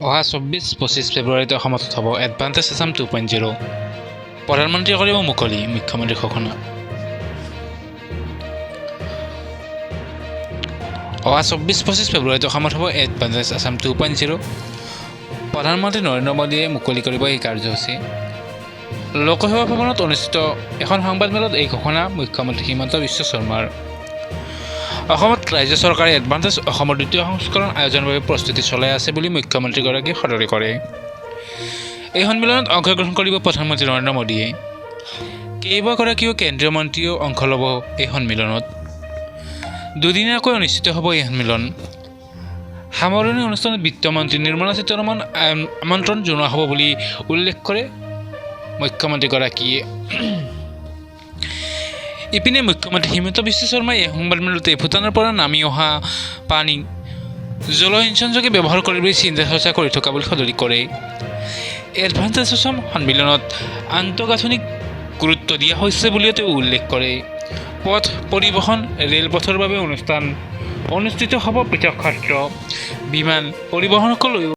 অহা 24-25 ফেব্ৰুৱাৰীত অসমত হ'ব এডভান্টেজ আছাম 2.0 প্ৰধানমন্ত্ৰীয়ে কৰিব মুকলি মুখ্যমন্ত্ৰীৰ ঘোষণা। অহা 24-25 ফেব্ৰুৱাৰীত অসমত হ'ব এডভান্টেজ আছাম 2.0 প্ৰধানমন্ত্ৰী নৰেন্দ্ৰ মোদীয়ে মুকলি কৰিব এই কাৰ্যসূচী। লোকসভা ভৱনত অনুষ্ঠিত এখন সংবাদমেলত এই ঘোষণা মুখ্যমন্ত্ৰী হিমন্ত বিশ্ব শৰ্মাৰ। অসমত ৰাজ্য চৰকাৰে এডভান্টেজ অসমৰ দ্বিতীয় সংস্কৰণ আয়োজনৰ বাবে প্ৰস্তুতি চলাই আছে বুলি মুখ্যমন্ত্ৰীগৰাকীয়ে সদৰি কৰে। এই সন্মিলনত অংশগ্ৰহণ কৰিব প্ৰধানমন্ত্ৰী নৰেন্দ্ৰ মোদীয়ে। কেইবাগৰাকীও কেন্দ্ৰীয় মন্ত্ৰীও অংশ ল'ব এই সন্মিলনত। দুদিনীয়াকৈ অনুষ্ঠিত হ'ব এই সন্মিলন। সামৰণি অনুষ্ঠানত বিত্তমন্ত্ৰী নিৰ্মলা সীতাৰমণ আমন্ত্ৰণ জনোৱা হ'ব বুলি উল্লেখ কৰে মুখ্যমন্ত্ৰীগৰাকীয়ে। ইপিনে মুখ্যমন্ত্ৰী হিমন্ত বিশ্ব শৰ্মাই এই সংবাদমেলতে ভূটানৰ পৰা নামি অহা পানী জলসিঞ্চনযোগে ব্যৱহাৰ কৰিবলৈ চিন্তা চৰ্চা কৰি থকা বুলি সদৰি কৰে। এডভান্টেজ আছাম সন্মিলনত আন্তঃগাঁথনিক গুৰুত্ব দিয়া হৈছে বুলিও তেওঁ উল্লেখ কৰে। পথ পৰিবহণ ৰেলপথৰ বাবে অনুষ্ঠান অনুষ্ঠিত হ'ব পৃথক ক্ষেত্ৰ বিমান পৰিবহণকলৈ